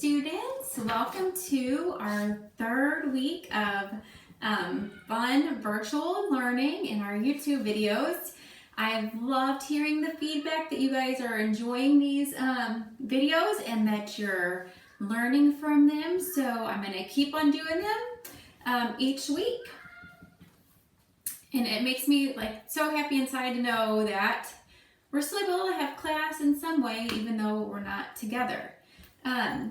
students, welcome to our third week of fun virtual learning in our YouTube videos. I've loved hearing the feedback that you guys are enjoying these videos and that you're learning from them, so I'm going to keep on doing them each week. And it makes me so happy inside to know that we're still able to have class in some way even though we're not together.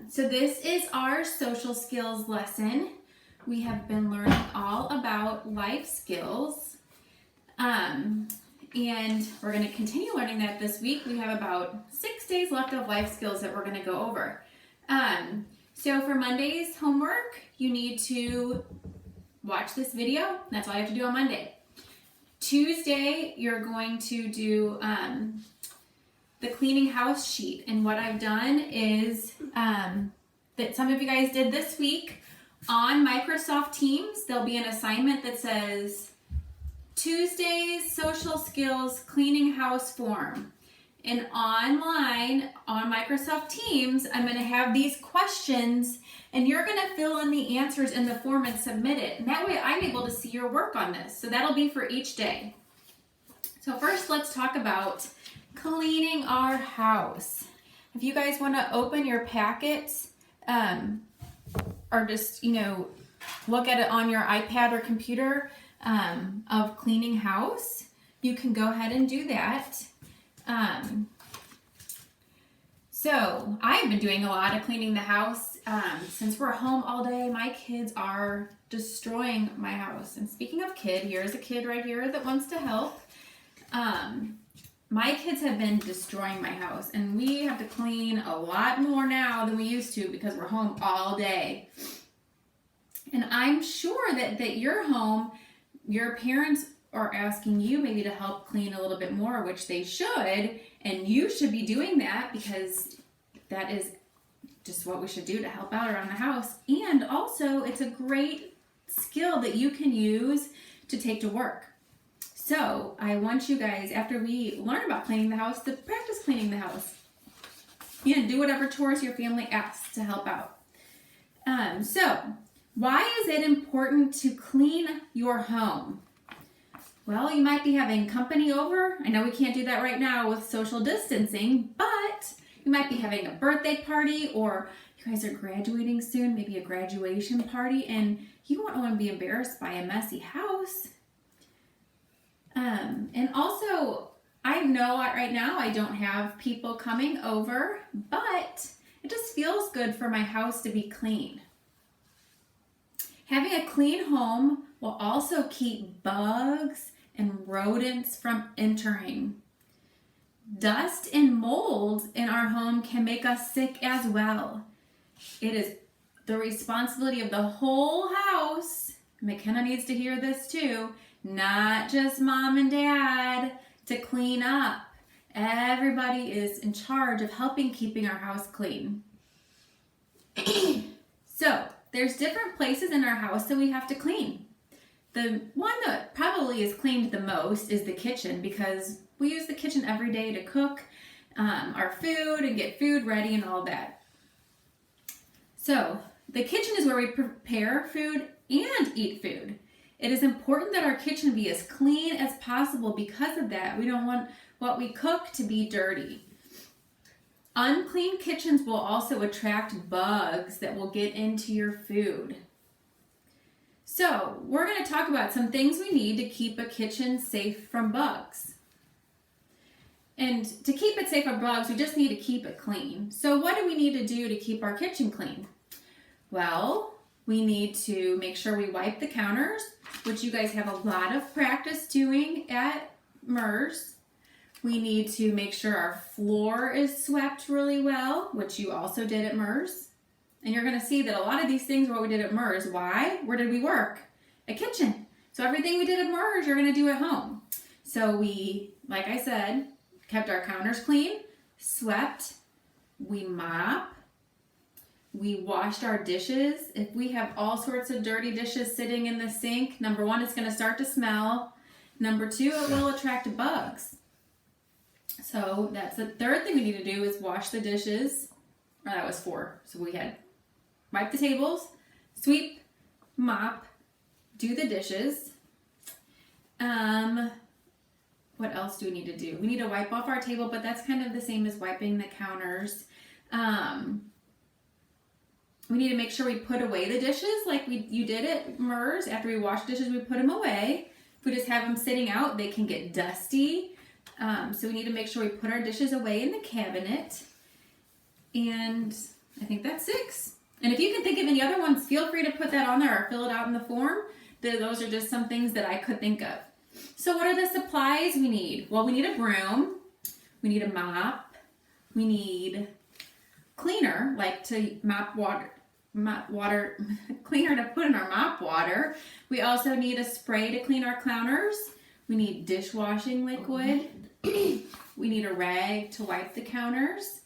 So this is our social skills lesson. We have been learning all about life skills. And we're going to continue learning that this week. We have about 6 days left of life skills that we're going to go over. So for Monday's homework, you need to watch this video. That's all you have to do on Monday. Tuesday, you're going to do the cleaning house sheet. And what I've done is that some of you guys did this week on Microsoft Teams, there'll be an assignment that says Tuesday's social skills cleaning house form. And online on Microsoft Teams, I'm going to have these questions and you're going to fill in the answers in the form and submit it. And that way I'm able to see your work on this. So that'll be for each day. So first let's talk about cleaning our house. If you guys want to open your packets or just, look at it on your iPad or computer of cleaning house, you can go ahead and do that. So I've been doing a lot of cleaning the house since we're home all day. My kids are destroying my house. And speaking of kid, here's a kid right here that wants to help. My kids have been destroying my house, and we have to clean a lot more now than we used to because we're home all day. And I'm sure that you're home, your parents are asking you maybe to help clean a little bit more, which they should, and you should be doing that because that is just what we should do to help out around the house. And also, it's a great skill that you can use to take to work. So I want you guys, after we learn about cleaning the house, to practice cleaning the house. Do whatever chores your family asks to help out. So why is it important to clean your home? Well, you might be having company over. I know we can't do that right now with social distancing, but you might be having a birthday party, or you guys are graduating soon, maybe a graduation party, and you don't want to be embarrassed by a messy house. And also, I know right now I don't have people coming over, but it just feels good for my house to be clean. Having a clean home will also keep bugs and rodents from entering. Dust and mold in our home can make us sick as well. It is the responsibility of the whole house. McKenna needs to hear this too. Not just mom and dad to clean up. Everybody is in charge of helping keeping our house clean. So there's different places in our house that we have to clean. The one that probably is cleaned the most is the kitchen, because we use the kitchen every day to cook our food and get food ready and all that. So the kitchen is where we prepare food and eat food. It is important that our kitchen be as clean as possible because of that. We don't want what we cook to be dirty. Unclean kitchens will also attract bugs that will get into your food. So we're going to talk about some things we need to keep a kitchen safe from bugs. And to keep it safe from bugs, we just need to keep it clean. So what do we need to do to keep our kitchen clean? Well, we need to make sure we wipe the counters, which you guys have a lot of practice doing at MERS. We need to make sure our floor is swept really well, which you also did at MERS. And you're going to see that a lot of these things are what we did at MERS. Why? Where did we work? At kitchen. So everything we did at MERS, you're going to do at home. So we, like I said, kept our counters clean, swept, we mop, we washed our dishes. If we have all sorts of dirty dishes sitting in the sink, number one, it's going to start to smell. Number two, it will attract bugs. So that's the third thing we need to do is wash the dishes. Or that was 4. So we had wipe the tables, sweep, mop, do the dishes. What else do we need to do? We need to wipe off our table, but that's kind of the same as wiping the counters. We need to make sure we put away the dishes like you did at MERS. After we wash dishes, we put them away. If we just have them sitting out, they can get dusty. So we need to make sure we put our dishes away in the cabinet. And I think that's 6. And if you can think of any other ones, feel free to put that on there or fill it out in the form. Those are just some things that I could think of. So what are the supplies we need? Well, we need a broom. We need a mop. We need cleaner, like to mop water, cleaner to put in our mop water. We also need a spray to clean our counters. We need dishwashing liquid. We need a rag to wipe the counters.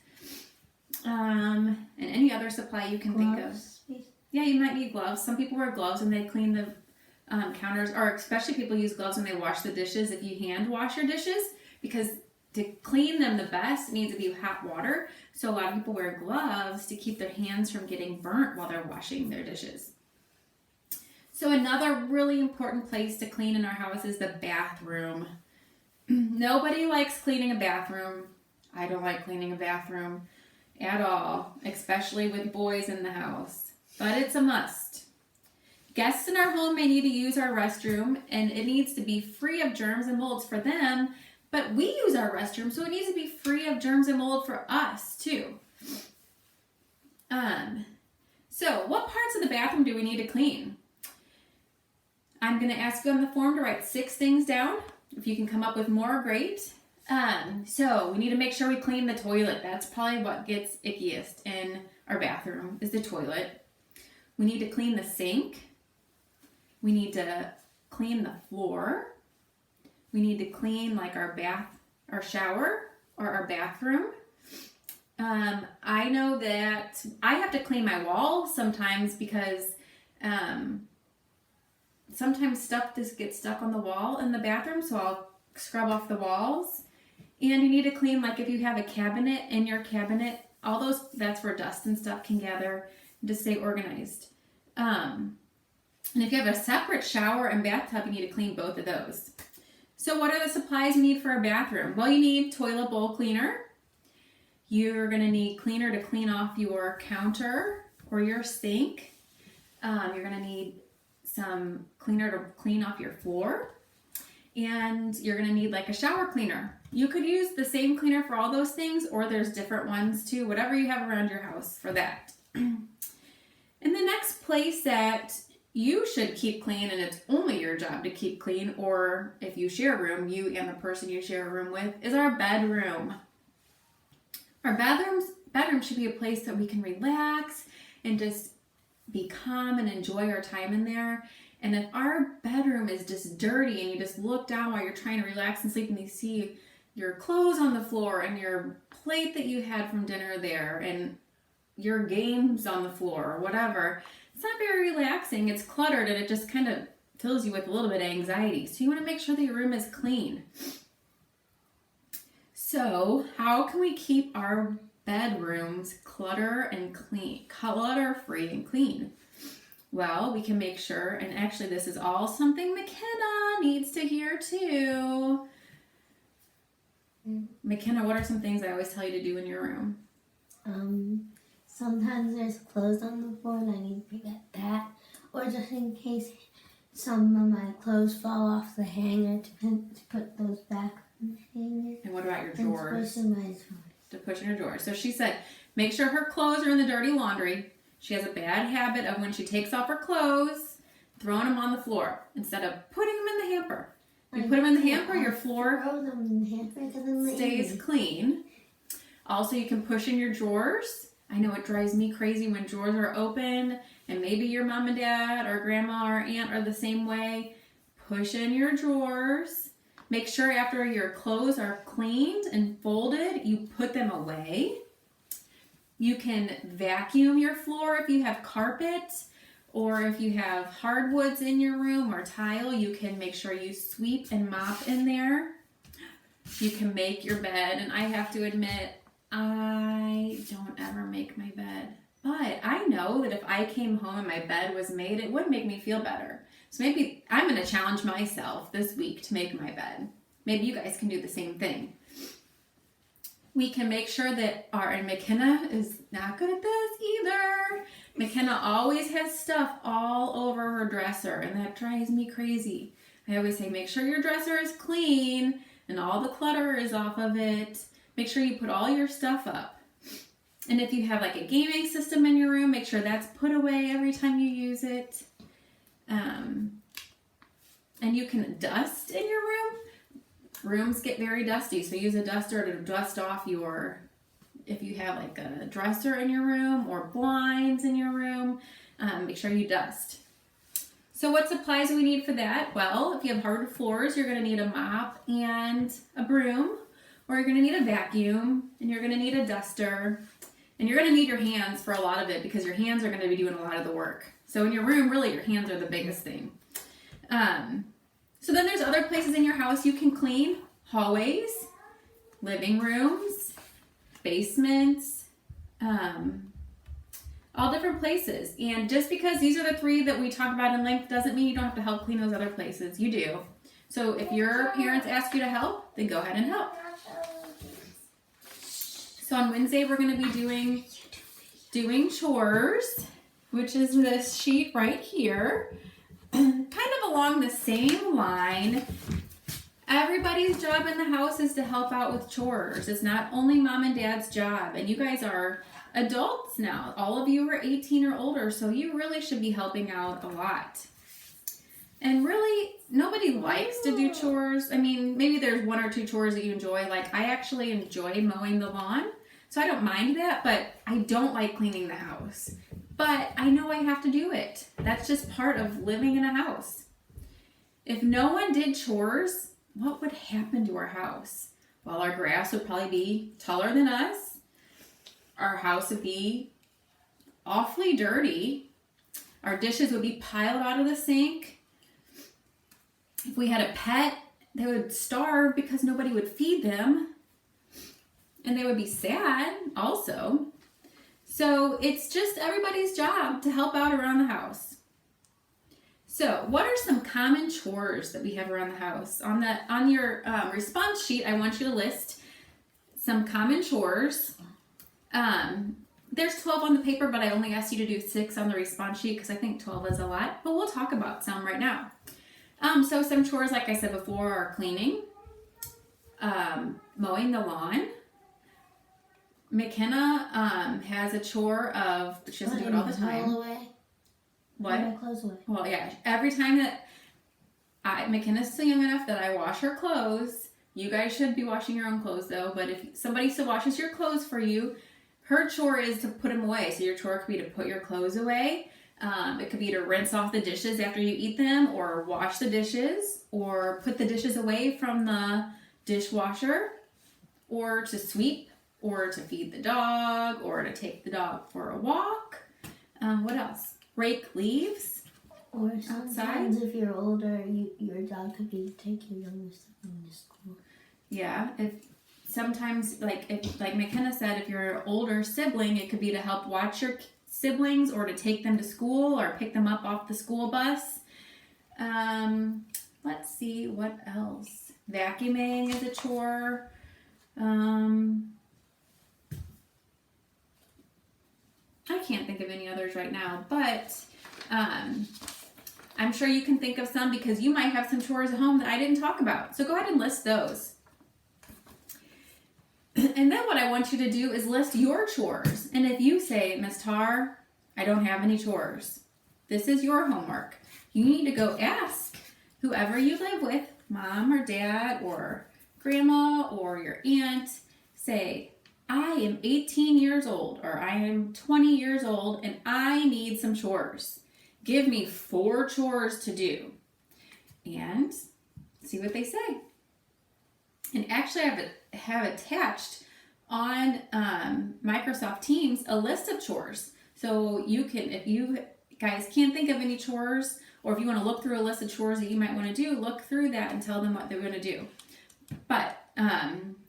And any other supply you can think of. Yeah, you might need gloves. Some people wear gloves when they clean the counters, or especially people use gloves when they wash the dishes if you hand wash your dishes, because to clean them the best, it needs to be hot water. So a lot of people wear gloves to keep their hands from getting burnt while they're washing their dishes. So another really important place to clean in our house is the bathroom. Nobody likes cleaning a bathroom. I don't like cleaning a bathroom at all, especially with boys in the house, but it's a must. Guests in our home may need to use our restroom, and it needs to be free of germs and molds for them, but we use our restroom, so it needs to be free of germs and mold for us too. So what parts of the bathroom do we need to clean? I'm going to ask you on the form to write 6 things down. If you can come up with more, great. So we need to make sure we clean the toilet. That's probably what gets ickiest in our bathroom, is the toilet. We need to clean the sink. We need to clean the floor. We need to clean like our shower or our bathroom. I know that I have to clean my wall sometimes because sometimes stuff just gets stuck on the wall in the bathroom, so I'll scrub off the walls. And you need to clean, like if you have a cabinet in your cabinet, all those, that's where dust and stuff can gather to stay organized. And if you have a separate shower and bathtub, you need to clean both of those. So what are the supplies you need for a bathroom? Well, you need toilet bowl cleaner. You're going to need cleaner to clean off your counter or your sink. You're going to need some cleaner to clean off your floor. And you're going to need like a shower cleaner. You could use the same cleaner for all those things, or there's different ones too, whatever you have around your house for that. And the next place that you should keep clean, and it's only your job to keep clean, or if you share a room, you and the person you share a room with, is our bedroom. Our bedroom should be a place that we can relax and just be calm and enjoy our time in there. And if our bedroom is just dirty and you just look down while you're trying to relax and sleep and you see your clothes on the floor and your plate that you had from dinner there and your games on the floor or whatever, it's not very relaxing. It's cluttered and it just kind of fills you with a little bit of anxiety. So you want to make sure that your room is clean. So how can we keep our bedrooms clutter-free and clean? Well, we can make sure, and actually this is all something McKenna needs to hear too. McKenna, what are some things I always tell you to do in your room? Sometimes there's clothes on the floor and I need to get that. Or just in case some of my clothes fall off the hanger to put those back on the hanger. And what about your drawers? To push in my drawers. To push in your drawers. So she said, make sure her clothes are in the dirty laundry. She has a bad habit of when she takes off her clothes, throwing them on the floor instead of putting them in the hamper. You put them in the hamper, your floor stays clean. Also, you can push in your drawers. I know it drives me crazy when drawers are open, and maybe your mom and dad or grandma or aunt are the same way. Push in your drawers. Make sure after your clothes are cleaned and folded, you put them away. You can vacuum your floor if you have carpet, or if you have hardwoods in your room or tile, you can make sure you sweep and mop in there. You can make your bed, and I have to admit, I don't ever make my bed. But I know know that if I came home and my bed was made, it would make me feel better. So maybe I'm going to challenge myself this week to make my bed. Maybe you guys can do the same thing. We can make sure that and McKenna is not good at this either. McKenna always has stuff all over her dresser, and that drives me crazy. I always say, make sure your dresser is clean and all the clutter is off of it. Make sure you put all your stuff up. And if you have like a gaming system in your room, make sure that's put away every time you use it. And you can dust in your room. Rooms get very dusty, so use a duster to dust off if you have like a dresser in your room or blinds in your room, make sure you dust. So what supplies do we need for that? Well, if you have hard floors, you're going to need a mop and a broom, or you're going to need a vacuum, and you're going to need a duster, and you're going to need your hands for a lot of it because your hands are going to be doing a lot of the work. So in your room, really, your hands are the biggest thing. So then there's other places in your house you can clean: hallways, living rooms, basements, all different places. And just because these are the 3 that we talked about in length doesn't mean you don't have to help clean those other places. You do. So if your parents ask you to help, then go ahead and help. So on Wednesday, we're going to be doing chores, which is this sheet right here. Kind of along the same line. Everybody's job in the house is to help out with chores. It's not only mom and dad's job. And you guys are adults now. All of you are 18 or older, so you really should be helping out a lot. And really, nobody likes to do chores. I mean, maybe there's 1 or 2 chores that you enjoy. Like, I actually enjoy mowing the lawn, so I don't mind that, but I don't like cleaning the house. But I know I have to do it. That's just part of living in a house. If no one did chores, what would happen to our house? Well, our grass would probably be taller than us. Our house would be awfully dirty. Our dishes would be piled out of the sink. If we had a pet, they would starve because nobody would feed them. And they would be sad also. So it's just everybody's job to help out around the house. So what are some common chores that we have around the house? On your response sheet, I want you to list some common chores. There's 12 on the paper, but I only asked you to do 6 on the response sheet because I think 12 is a lot. But we'll talk about some right now. So some chores, like I said before, are cleaning, mowing the lawn. McKenna has a chore of, she doesn't do it all the time. What? My clothes away. Well, yeah. Every time that McKenna's still young enough that I wash her clothes, you guys should be washing your own clothes though, but if somebody still washes your clothes for you, her chore is to put them away. So your chore could be to put your clothes away. It could be to rinse off the dishes after you eat them, or wash the dishes, or put the dishes away from the dishwasher, or to sweep, or to feed the dog, or to take the dog for a walk. What else? Rake leaves. Or sometimes outside. If you're older, your job could be to take your younger sibling to school. Yeah, if McKenna said, if you're an older sibling, it could be to help watch your siblings, or to take them to school, or pick them up off the school bus. Let's see, what else? Vacuuming is a chore. I can't think of any others right now, but I'm sure you can think of some because you might have some chores at home that I didn't talk about. So go ahead and list those. And then what I want you to do is list your chores. And if you say, Miss Tar, I don't have any chores, this is your homework. You need to go ask whoever you live with, mom or dad or grandma or your aunt, say, I am 18 years old, or I am 20 years old, and I need some chores. Give me 4 chores to do. And see what they say. And actually I have attached on Microsoft Teams a list of chores. So you can, if you guys can't think of any chores, or if you want to look through a list of chores that you might want to do, look through that and tell them what they're going to do. But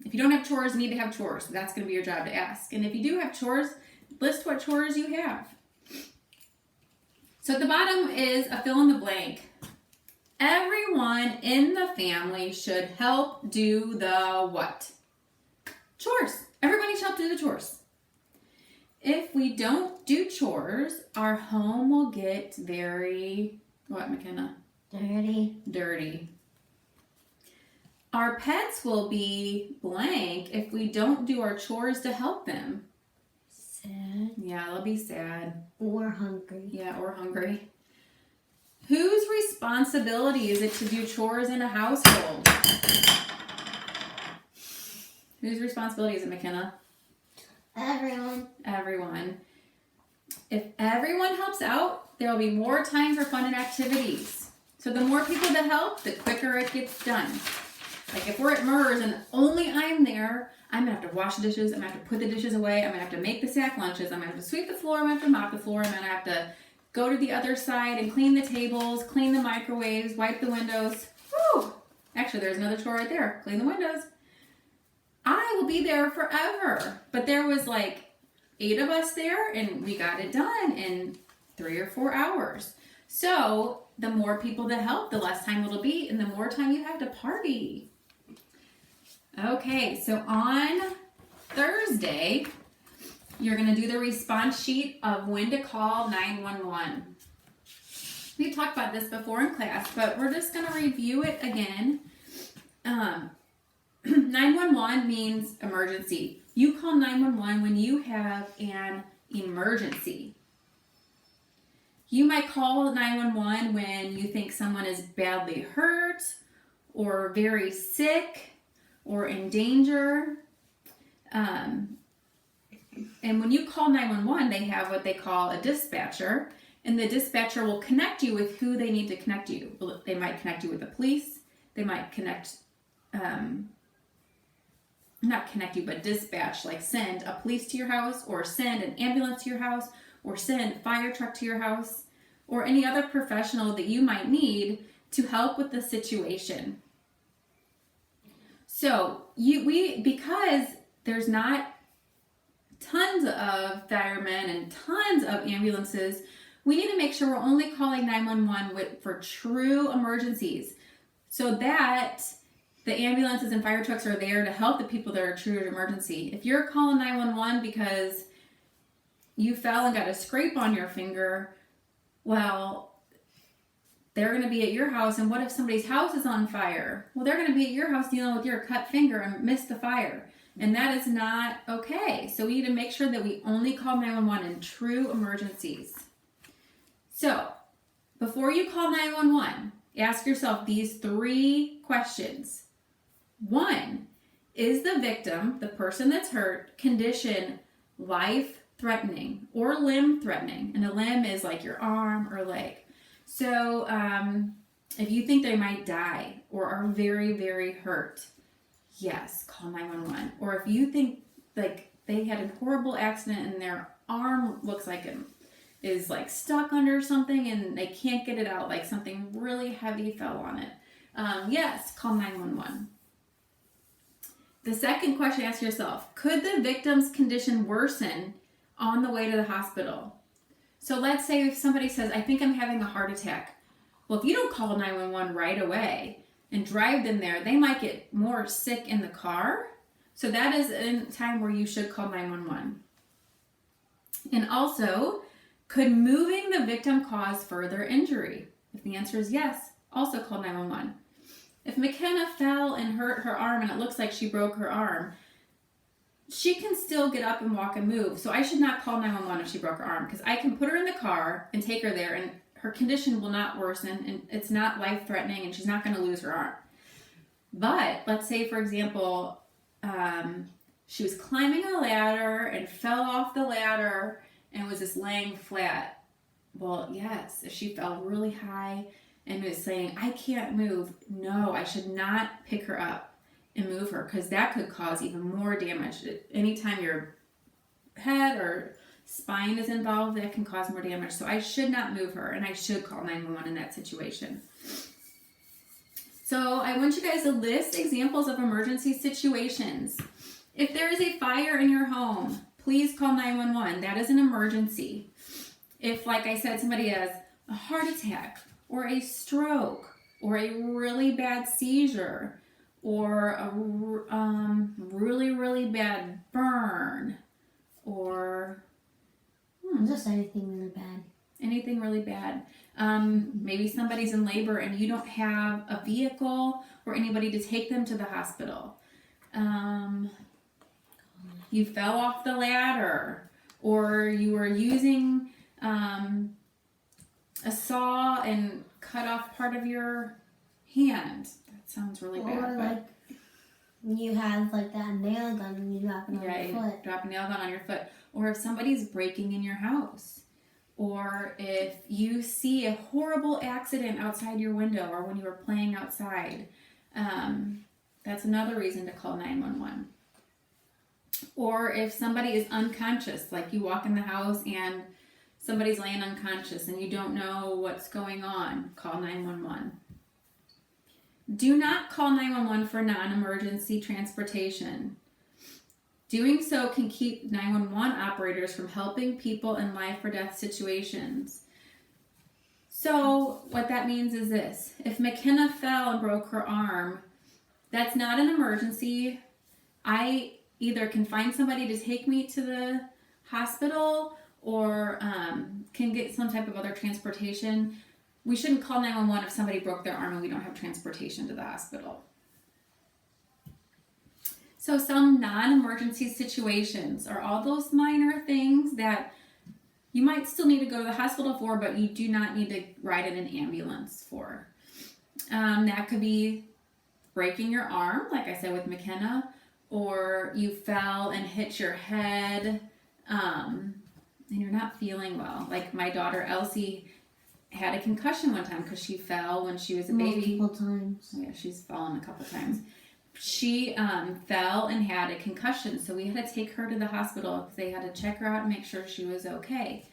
if you don't have chores, you need to have chores. So that's going to be your job to ask. And if you do have chores, list what chores you have. So at the bottom is a fill in the blank. Everyone in the family should help do the what? Chores. Everybody should help do the chores. If we don't do chores, our home will get very, what, McKenna? Dirty. Our pets will be blank if we don't do our chores to help them. Sad. Yeah, they'll be sad. Or hungry. Yeah, or hungry. Whose responsibility is it to do chores in a household? Whose responsibility is it, McKenna? Everyone. If everyone helps out, there will be more time for fun and activities. So the more people that help, the quicker it gets done. Like if we're at MERS and only I'm there, I'm gonna have to wash the dishes, I'm gonna have to put the dishes away, I'm gonna have to make the sack lunches, I'm gonna have to sweep the floor, I'm gonna have to mop the floor, I'm gonna have to go to the other side and clean the tables, clean the microwaves, wipe the windows. Whew! Actually, there's another chore right there. Clean the windows. I will be there forever. But there was like 8 of us there and we got it done in 3 or 4 hours. So the more people that help, the less time it'll be and the more time you have to party. Okay, so on Thursday, you're going to do the response sheet of when to call 911. We've talked about this before in class, but we're just going to review it again. 911 means emergency. You call 911 when you have an emergency. You might call 911 when you think someone is badly hurt or very sick or in danger. And when you call 911, they have what they call a dispatcher, and the dispatcher will connect you with who they need to connect you. They might connect you with the police. They might not connect you, but dispatch, like send a police to your house, or send an ambulance to your house, or send a fire truck to your house, or any other professional that you might need to help with the situation. So because there's not tons of firemen and tons of ambulances, we need to make sure we're only calling 911 for true emergencies, so that the ambulances and fire trucks are there to help the people that are true emergency. If you're calling 911 because you fell and got a scrape on your finger, well, they're going to be at your house, and what if somebody's house is on fire? Well, they're going to be at your house dealing with your cut finger and miss the fire. And that is not okay. So we need to make sure that we only call 911 in true emergencies. So before you call 911, ask yourself these 3 questions. 1, is the victim, the person that's hurt, condition life-threatening or limb-threatening? And a limb is like your arm or leg. So if you think they might die or are very, very hurt, yes, call 911. Or if you think like they had a horrible accident and their arm looks like it is like stuck under something and they can't get it out, like something really heavy fell on it, yes, call 911. The second question, ask yourself, could the victim's condition worsen on the way to the hospital? So let's say if somebody says, I think I'm having a heart attack. Well, if you don't call 911 right away and drive them there, they might get more sick in the car. So that is a time where you should call 911. And also, could moving the victim cause further injury? If the answer is yes, also call 911. If McKenna fell and hurt her arm and it looks like she broke her arm, she can still get up and walk and move. So I should not call 911 if she broke her arm, because I can put her in the car and take her there and her condition will not worsen and it's not life-threatening and she's not going to lose her arm. But let's say, for example, she was climbing a ladder and fell off the ladder and was just laying flat. Well, yes, if she fell really high and was saying, I can't move, no, I should not pick her up and move her, because that could cause even more damage. Anytime your head or spine is involved, that can cause more damage. So I should not move her, and I should call 911 in that situation. So I want you guys to list examples of emergency situations. If there is a fire in your home, please call 911. That is an emergency. If, like I said, somebody has a heart attack or a stroke or a really bad seizure or a really, really bad burn or just anything really bad. Anything really bad. Maybe somebody's in labor and you don't have a vehicle or anybody to take them to the hospital. You fell off the ladder, or you were using a saw and cut off part of your hand. That sounds really bad. Or like you have like that nail gun and you drop it on your foot. Drop a nail gun on your foot. Or if somebody's breaking in your house. Or if you see a horrible accident outside your window or when you were playing outside. That's another reason to call 911. Or if somebody is unconscious, like you walk in the house and somebody's laying unconscious and you don't know what's going on, call 911. Do not call 911 for non-emergency transportation. Doing so can keep 911 operators from helping people in life or death situations. So what that means is this. If McKenna fell and broke her arm, that's not an emergency. I either can find somebody to take me to the hospital or can get some type of other transportation. We shouldn't call 911 if somebody broke their arm and we don't have transportation to the hospital. So some non-emergency situations are all those minor things that you might still need to go to the hospital for, but you do not need to ride in an ambulance for. That could be breaking your arm, like I said with McKenna, or you fell and hit your head and you're not feeling well. Like my daughter Elsie had a concussion one time because she fell when she was a baby. Multiple times. Yeah, she's fallen a couple times. She fell and had a concussion, so we had to take her to the hospital because they had to check her out and make sure she was okay.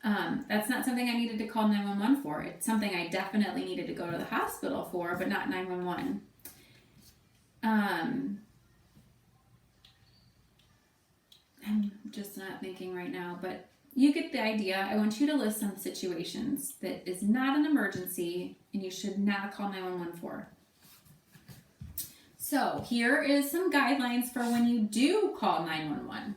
That's not something I needed to call 911 for. It's something I definitely needed to go to the hospital for, but not 911. I'm just not thinking right now, but you get the idea. I want you to list some situations that is not an emergency and you should not call 911 for. So here is some guidelines for when you do call 911.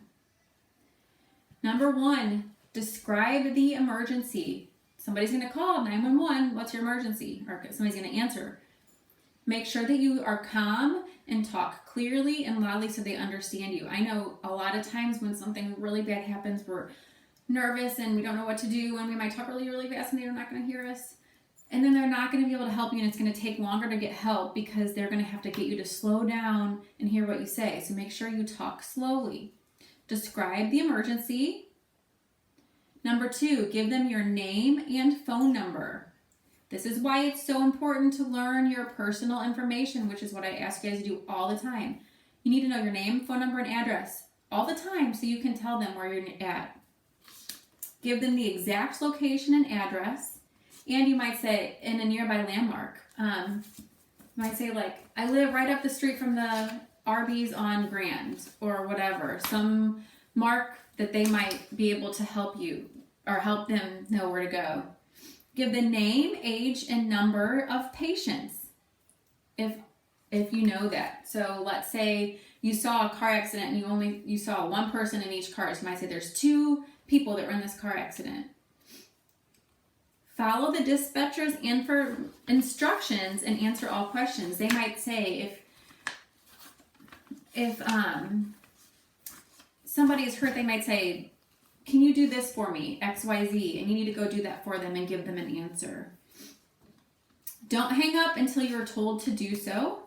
Number 1, describe the emergency. Somebody's going to call 911. What's your emergency? Or somebody's going to answer. Make sure that you are calm and talk clearly and loudly so they understand you. I know a lot of times when something really bad happens, we're nervous and we don't know what to do, and we might talk really, really fast and they're not going to hear us. And then they're not going to be able to help you, and it's going to take longer to get help because they're going to have to get you to slow down and hear what you say. So make sure you talk slowly. Describe the emergency. Number 2, give them your name and phone number. This is why it's so important to learn your personal information, which is what I ask you guys to do all the time. You need to know your name, phone number, and address all the time so you can tell them where you're at. Give them the exact location and address. And you might say, in a nearby landmark, you might say, like, I live right up the street from the Arby's on Grand, or whatever. Some mark that they might be able to help you, or help them know where to go. Give the name, age, and number of patients, if you know that. So let's say you saw a car accident and you saw one person in each car. So you might say there's 2 people that were in this car accident. Follow the dispatcher's instructions and answer all questions. They might say if somebody is hurt, they might say, can you do this for me, XYZ? And you need to go do that for them and give them an answer. Don't hang up until you're told to do so.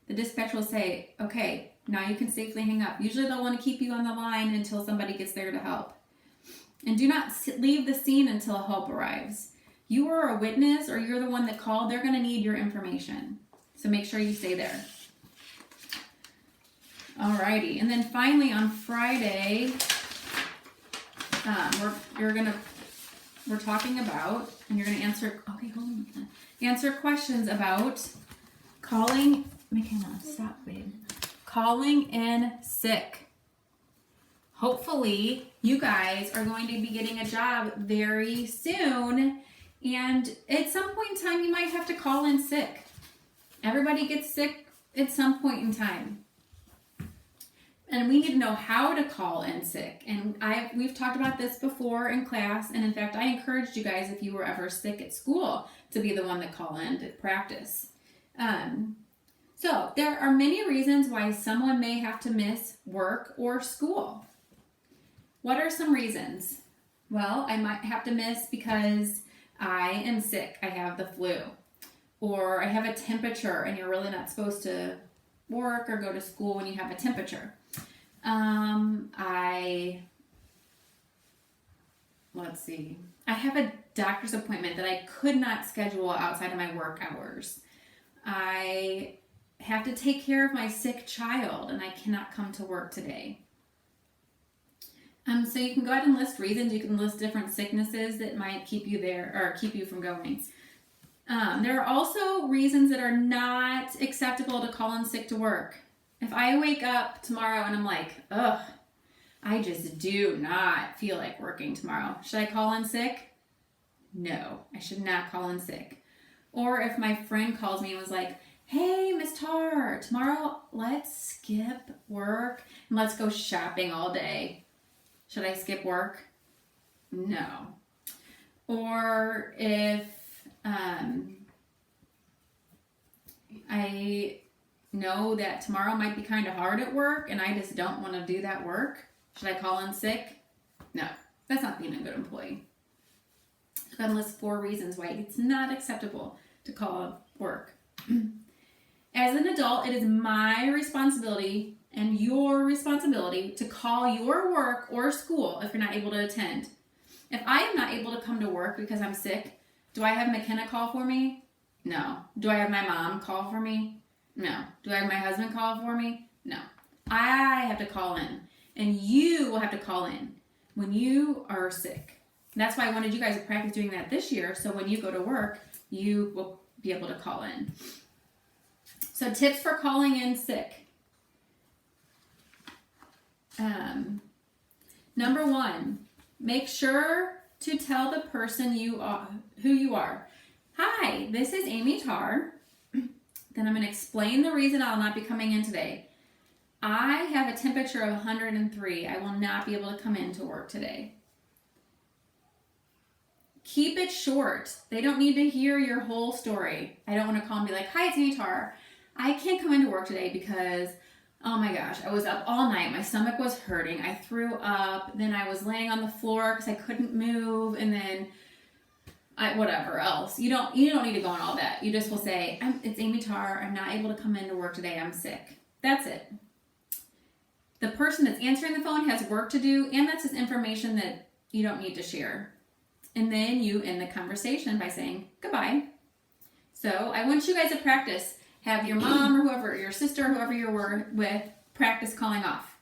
The dispatcher will say, okay, now you can safely hang up. Usually they'll want to keep you on the line until somebody gets there to help. And do not leave the scene until help arrives. You are a witness or you're the one that called. They're going to need your information. So make sure you stay there. Alrighty. And then finally on Friday, we're talking about, and you're going to answer, okay, hold on. Answer questions about calling, McKenna, stop, babe. Calling in sick. Hopefully, you guys are going to be getting a job very soon, And at some point in time, you might have to call in sick. Everybody gets sick at some point in time. And we need to know how to call in sick. And we've talked about this before in class. And in fact, I encouraged you guys, if you were ever sick at school, to be the one that call in to practice. So there are many reasons why someone may have to miss work or school. What are some reasons? Well, I might have to miss because I am sick. I have the flu. Or I have a temperature and you're really not supposed to work or go to school when you have a temperature. I have a doctor's appointment that I could not schedule outside of my work hours. I have to take care of my sick child and I cannot come to work today. So you can go ahead and list reasons. You can list different sicknesses that might keep you there or keep you from going. There are also reasons that are not acceptable to call in sick to work. If I wake up tomorrow and I'm like, ugh, I just do not feel like working tomorrow. Should I call in sick? No, I should not call in sick. Or if my friend calls me and was like, hey, Miss Tar, tomorrow let's skip work and let's go shopping all day. Should I skip work? No. Or if I know that tomorrow might be kind of hard at work and I just don't want to do that work, should I call in sick? No, that's not being a good employee. I'm going to list 4 reasons why it's not acceptable to call work. As an adult, it is my responsibility and your responsibility to call your work or school if you're not able to attend. If I am not able to come to work because I'm sick, do I have McKenna call for me? No. Do I have my mom call for me? No. Do I have my husband call for me? No. I have to call in. And you will have to call in when you are sick. And that's why I wanted you guys to practice doing that this year, so when you go to work, you will be able to call in. So tips for calling in sick. Number 1, make sure to tell the person who you are. Hi, this is Amy Tar. Then I'm going to explain the reason I'll not be coming in today. I have a temperature of 103. I will not be able to come in to work today. Keep it short. They don't need to hear your whole story. I don't want to call and be like, hi, it's Amy Tar. I can't come into work today because, oh my gosh, I was up all night. My stomach was hurting. I threw up. Then I was laying on the floor because I couldn't move. And then whatever else. You don't need to go on all that. You just will say, it's Amy Tar. I'm not able to come into work today. I'm sick. That's it. The person that's answering the phone has work to do, and that's just information that you don't need to share. And then you end the conversation by saying goodbye. So I want you guys to practice. Have your mom or whoever, your sister, whoever you're with, practice calling off.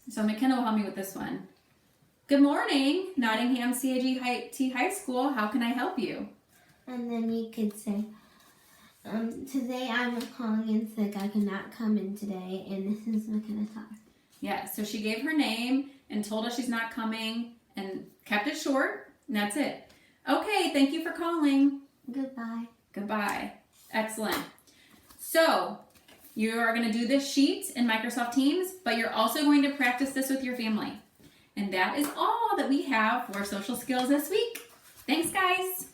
So McKenna will help me with this one. Good morning, Nottingham CAGT High School. How can I help you? And then you could say, today I'm calling in sick. I cannot come in today, and this is McKenna Tar. Yeah, so she gave her name and told us she's not coming and kept it short, and that's it. Okay, thank you for calling. Goodbye. Goodbye. Excellent. So you are going to do this sheet in Microsoft Teams, but you're also going to practice this with your family. And that is all that we have for social skills this week. Thanks, guys.